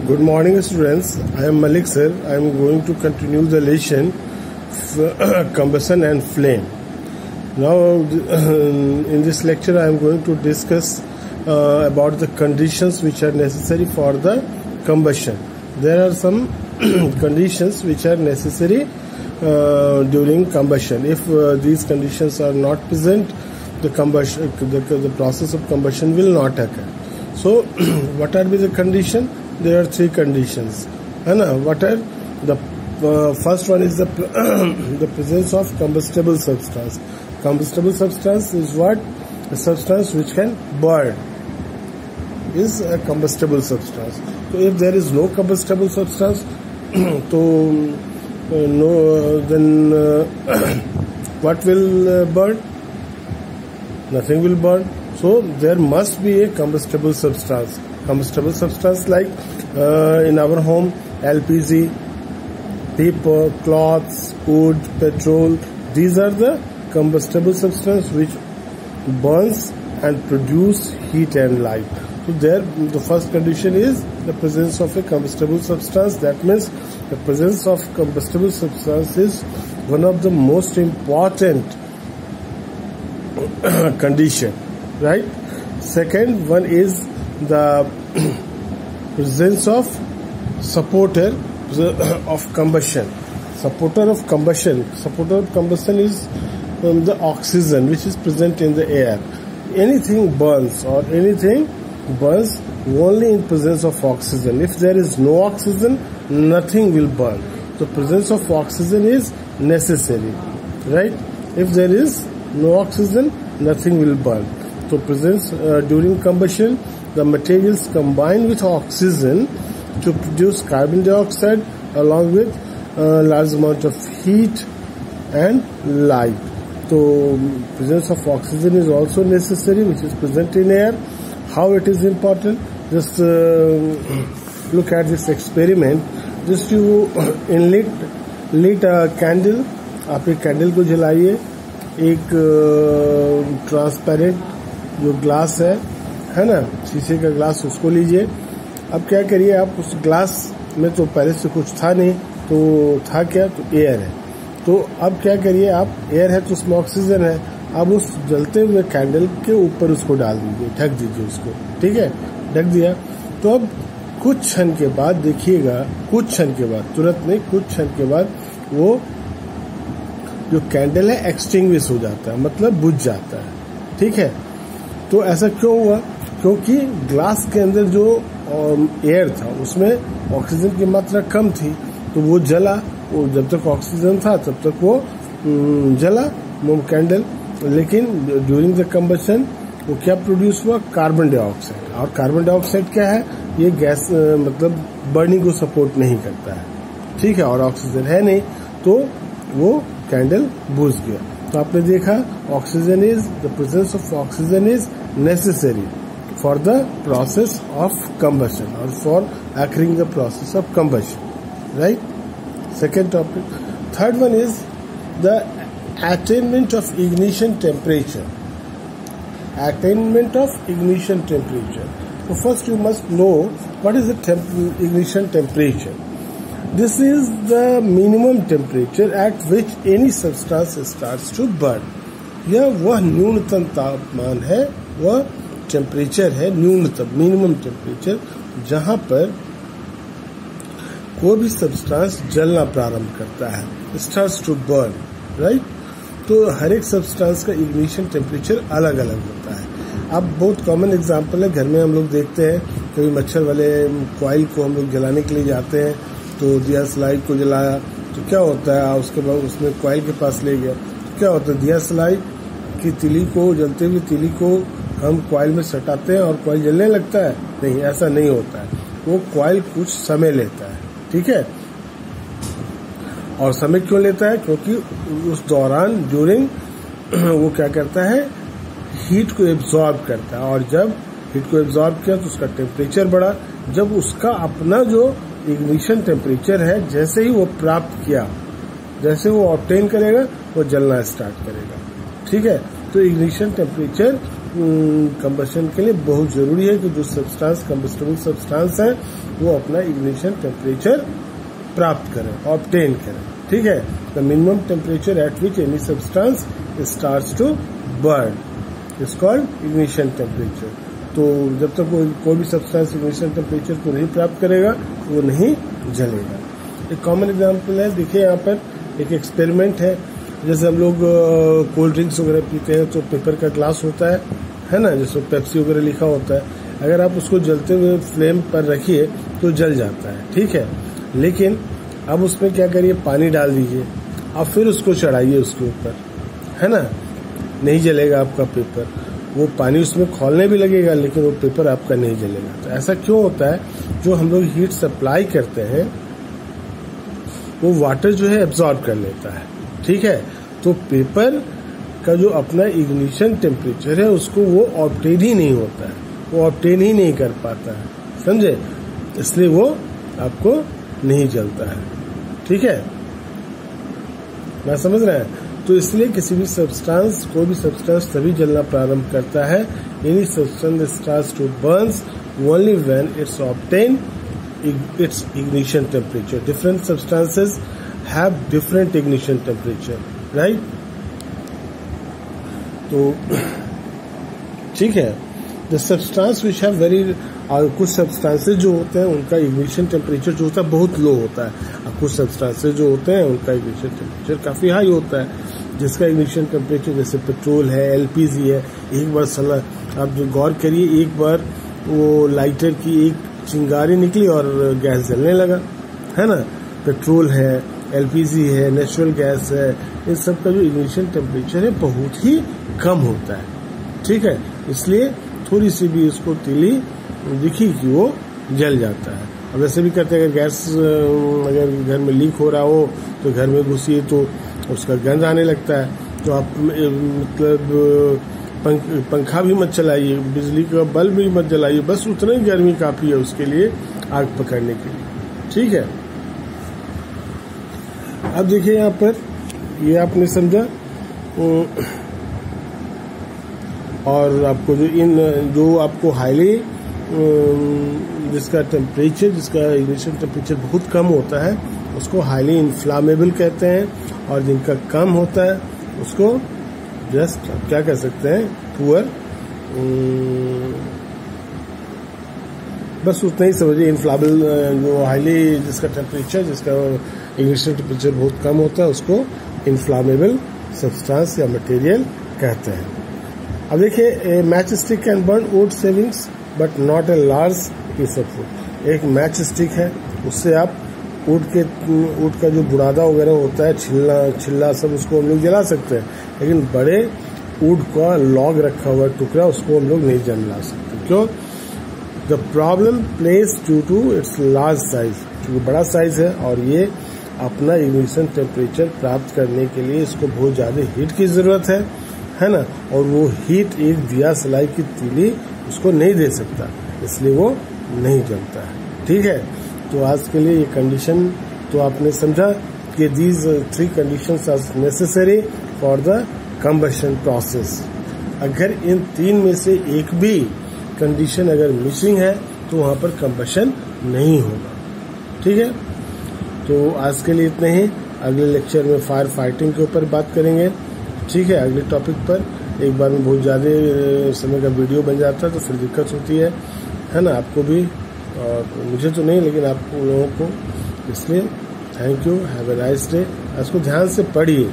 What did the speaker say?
Good morning, students. I am Malik sir. I am going to continue the lesson combustion and flame. Now, in this lecture, I am going to discuss about the conditions which are necessary for the combustion. There are some conditions which are necessary during combustion. If these conditions are not present, the process of combustion will not occur. So, what are the conditions? There are three conditions. What are the first one is the presence of combustible substance. Combustible substance is what? A substance which can burn is a combustible substance. So if there is no combustible substance, then what will burn? Nothing will burn. So there must be a combustible substance. Combustible substance like in our home, LPG, paper, cloths, wood, petrol. These are the combustible substance which burns and produce heat and light. So there, the first condition is the presence of a combustible substance. That means the presence of combustible substance is one of the most important condition, right? Second one is the presence of supporter of combustion. Supporter of combustion is the oxygen which is present in the air. Anything burns only in presence of oxygen. If there is no oxygen, nothing will burn. The presence of oxygen is necessary, right? If there is no oxygen, nothing will burn. So presence during combustion, the materials combine with oxygen to produce carbon dioxide along with a large amount of heat and light. So presence of oxygen is also necessary, which is present in air. How it is important? Just look at this experiment. Just you lit a candle. आप एक candle को जलाइए. एक transparent जो glass है ना, शीशे का glass, उसको लीजिए. अब क्या करिए, आप उस ग्लास में तो पहले से कुछ था नहीं, तो था क्या? तो एयर है. तो अब क्या करिए, आप एयर है तो उसमें ऑक्सीजन है. अब उस जलते हुए कैंडल के ऊपर उसको डाल दीजिए, ढक दीजिए उसको. ठीक है, ढक दिया. तो अब कुछ क्षण के बाद देखिएगा, कुछ क्षण के बाद, तुरंत नहीं, कुछ क्षण के बाद वो जो कैंडल है एक्सटिंग्विश हो जाता है, मतलब बुझ जाता है. ठीक है. तो ऐसा क्यों हुआ? क्योंकि ग्लास के अंदर जो एयर था उसमें ऑक्सीजन की मात्रा कम थी, तो वो जला. वो जब तक ऑक्सीजन था तब तक वो जला कैंडल. लेकिन ड्यूरिंग द कंबशन वो क्या प्रोड्यूस हुआ? Carbon dioxide. और कार्बन डाइऑक्साइड क्या है? ये गैस, मतलब बर्निंग को सपोर्ट नहीं करता है. ठीक है. और ऑक्सीजन है नहीं, तो वो कैंडल बुझ गया. तो आपने देखा, oxygen is the presence of oxygen is necessary for the process of combustion और for occurring the process of combustion, right? Second topic. Third one is the attainment of ignition temperature. Attainment of ignition temperature. So first you must know what is the ignition temperature. This is the minimum temperature at which any substance starts to burn. यह वह न्यूनतम तापमान है, वह temperature है, न्यूनतम minimum temperature, जहां पर कोई भी सब्सटेंस जलना प्रारंभ करता है, स्टार्ट्स टू बर्न, राइट? तो हर एक सब्सटेंस का इग्निशन टेम्परेचर अलग अलग होता है. अब बहुत कॉमन एग्जांपल है, घर में हम लोग देखते हैं, कभी मच्छर वाले कॉइल को हम लोग जलाने के लिए जाते हैं, तो दिया सलाई को जलाया, तो क्या होता है? उसके बाद उसमें कॉइल के पास ले गया, तो क्या होता है? दिया सलाई की तिली को, जलते हुए तिली को हम कॉइल में सटाते हैं और कॉइल जलने लगता है? नहीं, ऐसा नहीं होता है. वो कॉइल कुछ समय लेता है. ठीक है. और समय क्यों लेता है? क्योंकि उस दौरान ड्यूरिंग वो क्या करता है? हीट को एब्जॉर्ब करता है. और जब हीट को एब्जॉर्ब किया तो उसका टेम्परेचर बढ़ा. जब उसका अपना जो इग्निशन टेम्परेचर है, जैसे ही वो प्राप्त किया, जैसे वो ऑब्टेन करेगा, वो जलना स्टार्ट करेगा. ठीक है. तो इग्निशन टेम्परेचर कंबशन के लिए बहुत जरूरी है कि जो सब्सटेंस कंबस्टिबल सब्सटेंस है वो अपना इग्निशन टेम्परेचर प्राप्त करें, ऑब्टेन करें। ठीक है, the minimum temperature at which any substance starts to burn is called ignition temperature. तो जब तक कोई भी सब्सटेंस इग्निशन टेम्परेचर को नहीं प्राप्त करेगा वो नहीं जलेगा। एक कॉमन एग्जांपल है, देखिए यहाँ पर एक एक्सपेरिमेंट है। जैसे हम लोग कोल्ड ड्रिंक्स वगैरह पीते हैं तो पेपर का ग्लास होता है ना, जिसमें पेप्सी वगैरह लिखा होता है। अगर आप उसको जलते हुए फ्लेम पर रखिए तो जल जाता है, ठीक है। लेकिन अब उसमें क्या करिए, पानी डाल दीजिए, अब फिर उसको चढ़ाइए उसके ऊपर, है ना, नहीं जलेगा आपका पेपर। वो पानी उसमें खौलने भी लगेगा लेकिन वो पेपर आपका नहीं जलेगा। तो ऐसा क्यों होता है? जो हम लोग हीट सप्लाई करते हैं वो वाटर जो है एब्जॉर्ब कर लेता है, ठीक है। तो पेपर का जो अपना इग्निशन टेम्परेचर है उसको वो ऑब्टेन ही नहीं होता है, वो ऑब्टेन ही नहीं कर पाता है, समझे, इसलिए वो आपको नहीं जलता है, ठीक है ना, समझ रहे हैं। तो इसलिए किसी भी सब्सटेंस, कोई भी सब्सटेंस तभी जलना प्रारंभ करता है, any substance starts to burns only when it's obtain its ignition temperature. Different substances have different ignition temperature, right? तो ठीक है, the substance which have very कुछ सब्सटेंसेज जो होते हैं उनका इग्निशन टेम्परेचर जो होता है बहुत लो होता है, और कुछ सब्सटेंसेज जो होते हैं उनका इग्निशन टेम्परेचर काफी हाई होता है। जिसका इग्निशन टेम्परेचर जैसे पेट्रोल है, एलपीजी है, एक बार सला आप जो गौर करिए, एक बार वो लाइटर की एक चिंगारी निकली और गैस जलने लगा, है ना। पेट्रोल है, एलपीजी है, नेचुरल गैस है, इन सब का जो इग्निशन टेम्परेचर है बहुत ही कम होता है, ठीक है। इसलिए थोड़ी सी भी इसको तीली दिखी कि वो जल जाता है। अब वैसे भी कहते हैं अगर गैस अगर घर में लीक हो रहा हो तो घर में घुसिए तो उसका गंध आने लगता है, तो आप मतलब पंखा भी मत चलाइए, बिजली का बल्ब भी मत जलाइए, बस उतना ही गर्मी काफी है उसके लिए आग पकड़ने के लिए, ठीक है। अब देखिए यहाँ पर ये आपने समझा, और आपको जो आपको हाईली जिसका टेम्परेचर, जिसका इग्निशन टेम्परेचर बहुत कम होता है उसको हाईली इन्फ्लामेबल कहते हैं, और जिनका कम होता है उसको जस्ट क्या कह सकते हैं, पुअर, बस उतना ही समझिए। इन्फ्लामेबल जो हाईली जिसका टेम्परेचर, जिसका इग्निशन टेम्परेचर बहुत कम होता है उसको इन्फ्लामेबल सब्सटेंस या मटेरियल कहते हैं। अब देखिए, match stick can burn wood shavings but not a large piece of wood. एक मैच स्टिक है, उससे आप वुड का जो बुरादा वगैरह होता है, छिल्ला सब, उसको हम लोग जला सकते हैं, लेकिन बड़े वुड का लॉग रखा हुआ टुकड़ा उसको हम लोग नहीं जला सकते। क्यों? The problem place due to its large size, क्योंकि बड़ा साइज है और ये अपना इग्निशन टेम्परेचर प्राप्त करने के लिए इसको बहुत ज्यादा हीट की जरूरत है ना, और वो हीट एक दिया सलाई की तीली उसको नहीं दे सकता, इसलिए वो नहीं जलता है, ठीक है। तो आज के लिए ये कंडीशन तो आपने समझा कि these 3 conditions are necessary for the combustion process. अगर इन 3 में से एक भी कंडीशन अगर मिसिंग है तो वहां पर कंबशन नहीं होगा, ठीक है। तो आज के लिए इतना ही, अगले लेक्चर में फायर फाइटिंग के ऊपर बात करेंगे, ठीक है, अगले टॉपिक पर। एक बार में बहुत ज़्यादा समय का वीडियो बन जाता है तो फिर दिक्कत होती है ना, आपको भी और मुझे तो नहीं, लेकिन आप लोगों को। इसलिए thank you, have a nice day. इसको ध्यान से पढ़िए।